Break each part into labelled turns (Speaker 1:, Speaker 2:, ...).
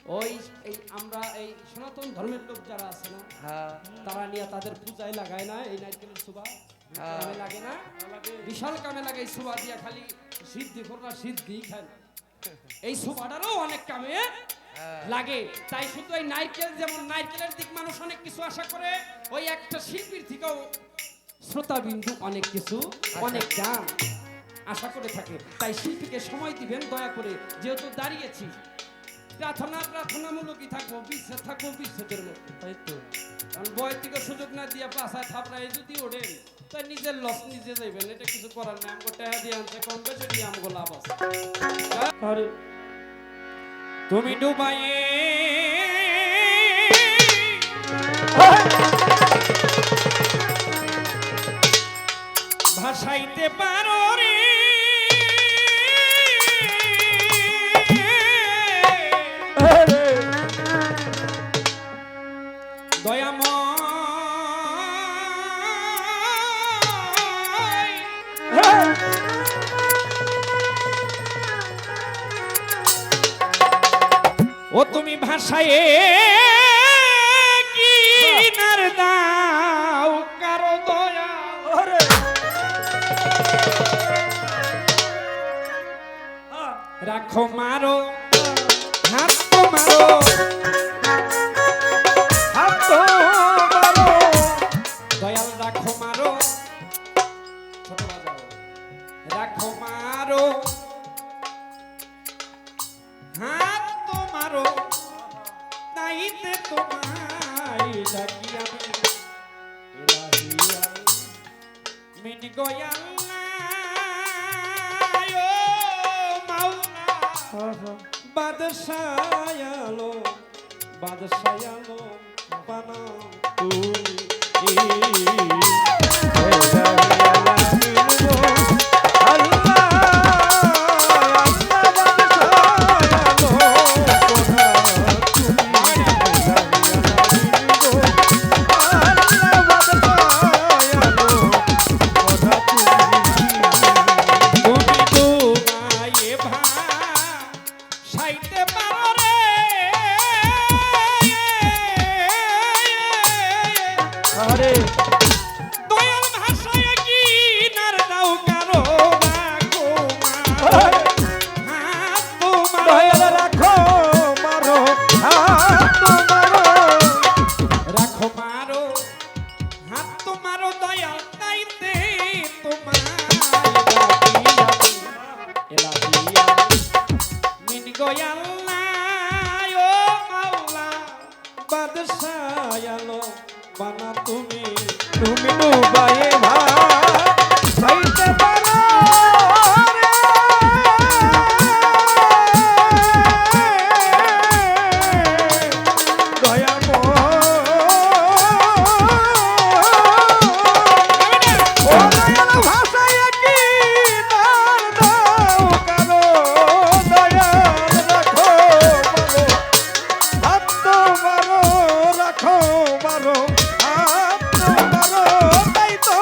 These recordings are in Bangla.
Speaker 1: ওই এই আমরা এই সনাতন ধর্মের লোক যারা আছে না,
Speaker 2: হ্যাঁ
Speaker 1: তারা নিয়ে তাদের পূজায় লাগায় না এই নারকেলের সুবা, কামে লাগে না, বিশাল কামে লাগে এই সুবা দিয়া, খালি সিদ্ধি করনা সিদ্ধি খায়। এই সুবাটারও অনেক কামে লাগে। তাই শুধু এই নারকেল, যেমন নারকেলের দিক মানুষ অনেক কিছু আশা করে, ওই একটা শিল্পীর থেকেও শ্রোতাবিন্দু অনেক কিছু, অনেক গান আশা করে থাকে। তাই শিল্পীকে সময় দিবেন দয়া করে, যেহেতু দাঁড়িয়েছি। প্রার্থনামূলকই থাকবো, বিচ্ছেদ থাকবো বিচ্ছেদের মধ্যে, তাই তো। কারণ বয়ের থেকে সুযোগ না দিয়ে পাশায় থাপড়ায় যদি ওঠেন, তাই নিজের লস নিজে যাইবেন, এটা কিছু করার নেই। আমগো টাকা দিয়ে আনছে, কম বেশি দিয়ে আমগো লাভ আছে। আরে তুমি ডুবাইয়ে ভাসাইতে পারো রে ও তুমি ভাষায় কিনার দাও কারো দয়া, রাখো মারো হাত তো মারো, হাত তো মারো, দয়াল রাখো মারো, ছোট বাজাও, রাখো মারো হাত তো মারো, তাইতে তোমায় ডাকি আমি ইলাহি মিন গোয়াল্লা ও মাওলা বাদশায়ালো বাদশায়ালো বানা বাদশায়ালো বানা তুমি, তুমি ডুবায়ে ভাসাইতে পারো রে দয়াময়, ও দয়াল ভাসাইয়া কিনার দাও কারো দয়াল, রাখো মারো হাত তো মারো, রাখো মারো হাত তো মারো, তাই তো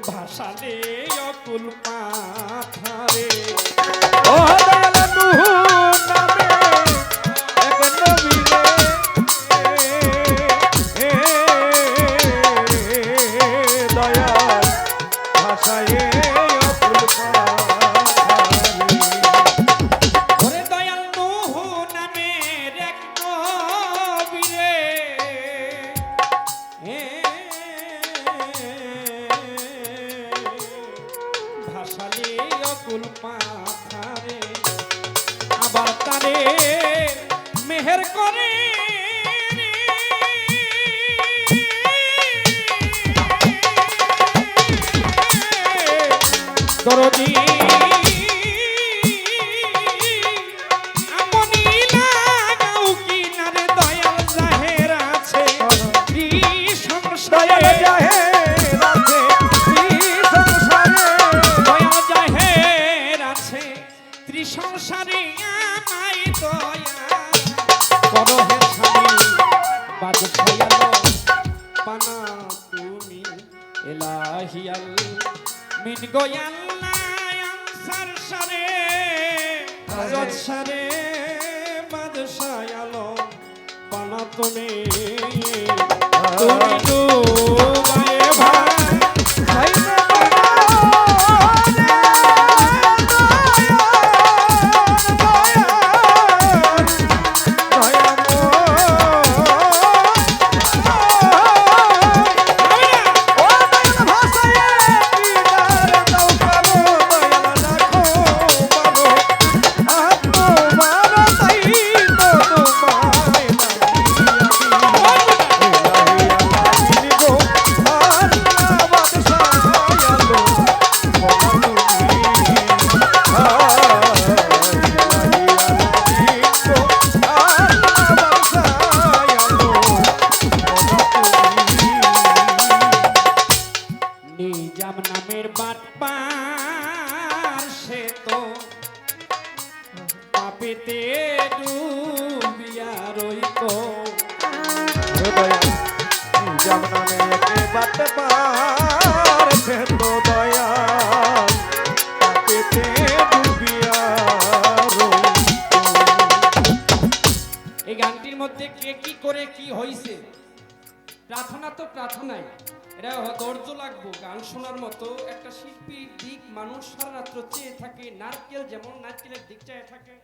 Speaker 1: ভাসালে অকুল মাথারে, ও দয়াল নূহ নামে এক নবী রে দরদি আপনি লাগাও কিনারে দয়াল জাহের আছে সংসারে জাহের আছে সংসারে দয়াল জাহের আছে ত্রিসংসারে আমায় দয়া করো হে স্বামী বাদশায়ালো পানা তুমি এলাহিয়াল মিন গোয়াল্লা আনসার সারে আজাদ সারে বাদশায়ালো পানা তুমি তুমি দুবায়ে ভাই নিজাম নামের বাটপার সে তো পাপেতে ডুবিয়া রইতো
Speaker 2: নিজাম নামের বাটপার সে তো দয়া পাপেতে ডুবিয়া রইতো।
Speaker 1: এই গানটির মধ্যে কে কি করে কি হইছে প্রার্থনা তো প্রার্থনাই এটা ধৈর্য লাগবো গান শোনার মতো একটা শিল্পীর দিক মানুষ সারা রাত্র চেয়ে থাকে নারকেল যেমন নারকেলের দিক চেয়ে থাকে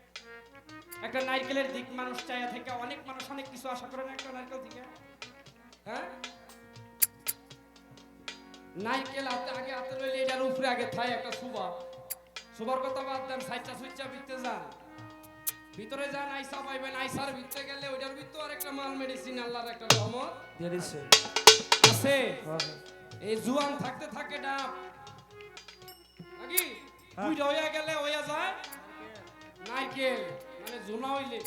Speaker 1: একটা নারকেলের দিক মানুষ চাইয়া থাকে অনেক মানুষ অনেক কিছু আশা করে না একটা নারকেল দিকে হ্যাঁ নারকেল হাতে আগে হাতে লইলে এটার উপরে আগে থাই একটা সুবার কথা বাদ দেন সাইচা সুইচা বিতে যান ভিতরে যান আইসা পাইবেন আইসার ভিতরে গেলে ওইটার ভিতরে আরেকটা মাল মেডিসিন আল্লাহর একটা রহমত
Speaker 2: দিয়ে দিছে
Speaker 1: আছে এই জুয়ান থাকতে থাকে ডাব নাকি বুইড়া হইয়া গেলে হইয়া যায় নারকেল মানে জোনা হইলে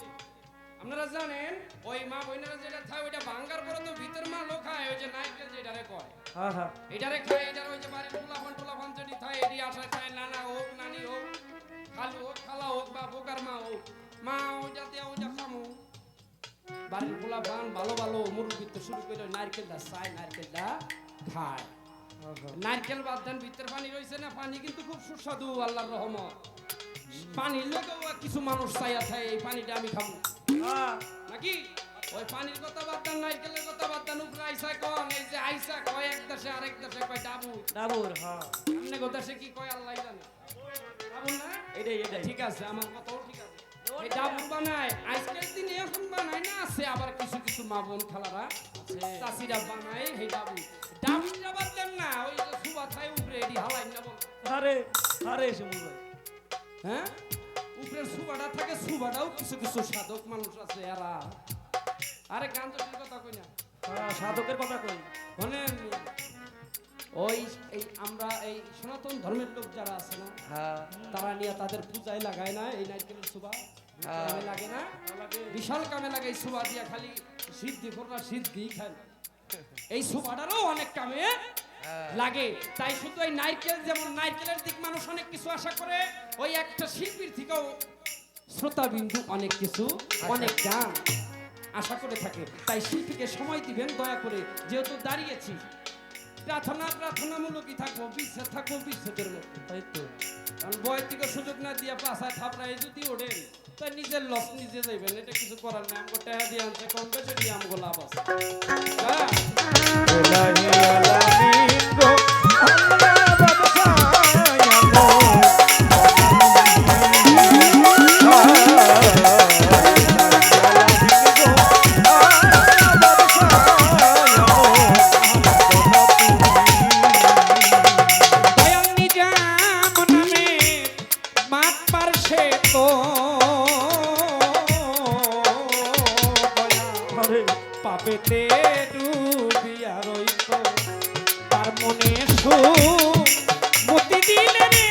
Speaker 1: আপনারা জানেন ওই মা বইনারা যেটা খায় ওইটা ভাঙ্গার পরে তো ভিতর মা লোক খায় ওই যে নারকেল যেটারে কয়
Speaker 2: হ্যাঁ হ্যাঁ
Speaker 1: এটারে খায় এটার ওই যে বাড়ির পোলাপান যেটি খায় এটি আশায় খায় নানা হোক নানি হোক খালু হোক খালা হোক বা বোকার মা হোক মা ওইটা দিয়ে ওইটা খামো বাড়ির পোলাপান ভালো ভালো মুরগি তো শুরু করে নারকেলটা চায় নারকেলটা খায় নারকেল বাদ দেন ভিতর পানি রয়েছে না পানি কিন্তু খুব সুস্বাদু আল্লাহর রহমত পানির লোকেও কিছু মানুষ চাইয়া থাকে এই পানিটা আমি খাবো নাকি ওই পানির কথা বাদ দেন নারকেলের কথা বাদ দেন উপরে আইসা কন এই যে আইসা কয় এক দেশে আরেক দেশে কয় ডাবুর
Speaker 2: হ্যাঁ
Speaker 1: আপনি কোথা দেশে কি কয় আল্লাহ জানে ডাবুর না এটাই ঠিক আছে আমার কথাও ঠিক আছে এই ডাবুর বানায় আজকের দিনে এখন বানায় না আছে আবার কিছু কিছু মা বোন খালারা আছে চাষিরা বানায় এই ডাবুরটা বাদ দেন না ওই যে সুবা থাই উপরে এডি হালাই না বল
Speaker 2: আরে শিমুল ভাই
Speaker 1: হ্যাঁ উপরের সুবাটা থাকে সুবাটাও কিছু কিছু সাধক মানুষ আছে এরা আরে গান তো কথা কই না
Speaker 2: সাধকের কথা কই
Speaker 1: মানে ওই এই আমরা এই সনাতন ধর্মের লোক যারা আছে না তারা নিয়ে তাদের পূজায় লাগায় না এই নারকেলের সুবা কামে লাগে না বিশাল কামে লাগে এই সুবা দিয়া খালি সিদ্ধি করনা সিদ্ধি খান এই সুবাটারও অনেক কামে লাগে তাই শুধু এই নারকেল যেমন নারকেলের দিক মানুষ অনেক কিছু আশা করে ওই একটা শিল্পীর থেকেও শ্রোতা বিন্দু অনেক কিছু অনেক গান আশা করে থাকে তাই শিল্পীকে সময় দিবেন দয়া করে যেহেতু দাঁড়িয়েছি প্রার্থনামূলকই থাকবো বিশ্বাস থাকবো বিশ্বাসের মধ্যে তাই তো কারণ বয় থেকে সুযোগ না দিয়ে পাশায় থাপড়ায় যদি ওঠেন তাই নিজের লস নিজে যাইবেন এটা কিছু করার নেই আমগো টাকা দিয়ে আনছে কম বেশি দিয়ে আমগো লাভ আছে পাপেতে ডুবিয়া রইত তার মনে সুখ মতি দিলে রে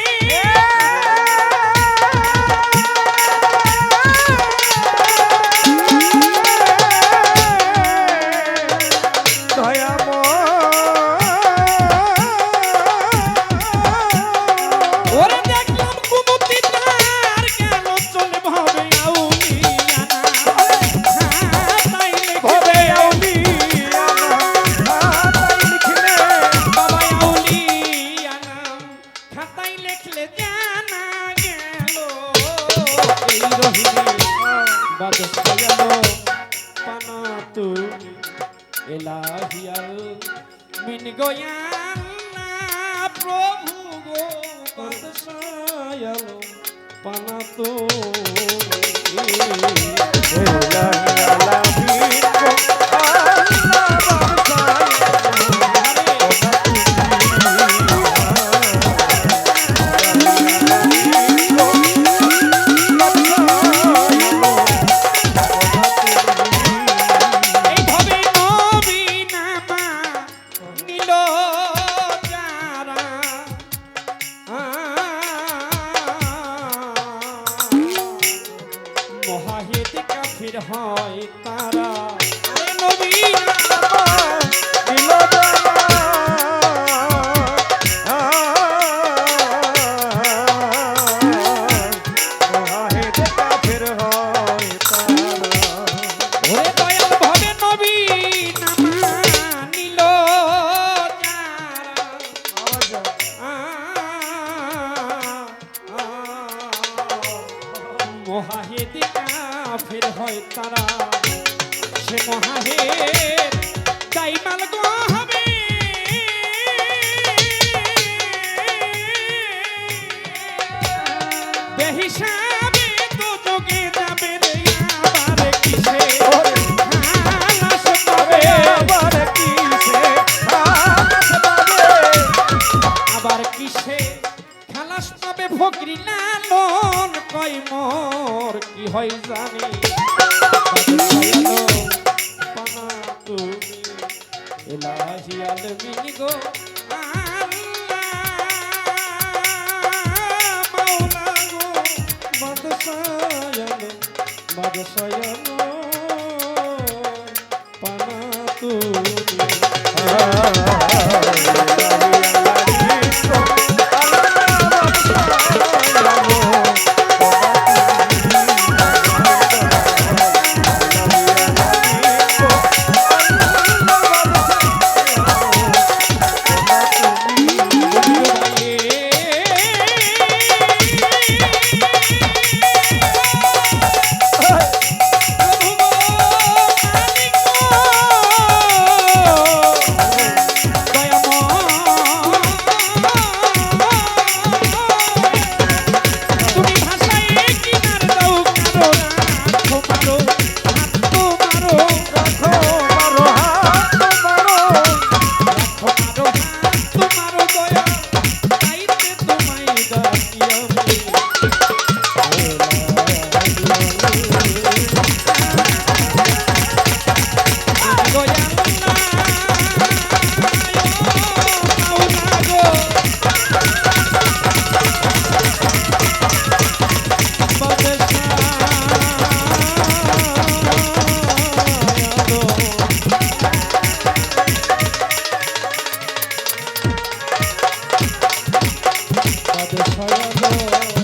Speaker 1: তুমি এলাহিয়াল মিন গোয়াল প্রভু গো বাদশায়াল পানা এইভাবে নবী নামা নিল যারা মহাহিত কাফির হয় তারা নবী নামা নিল ওরে দয়াল ভাবে নবী নামা নিল মহাহেদ কাফের হয় তারা সে মহাহেদ দাইমাল গো হবে বেহিসাবে তো তোকে যাবে রে আবার কিসে হালাস পাবে আবার কিসে খালাস পাবে ফকরি লালন কই মোর কি হয় জানি বাদশায়ালো পানা তুমি এলাহি আলমিন গো আল্লাহ মাওলা গো বাদশায়ালো পানা তুমি বাদশায়ালো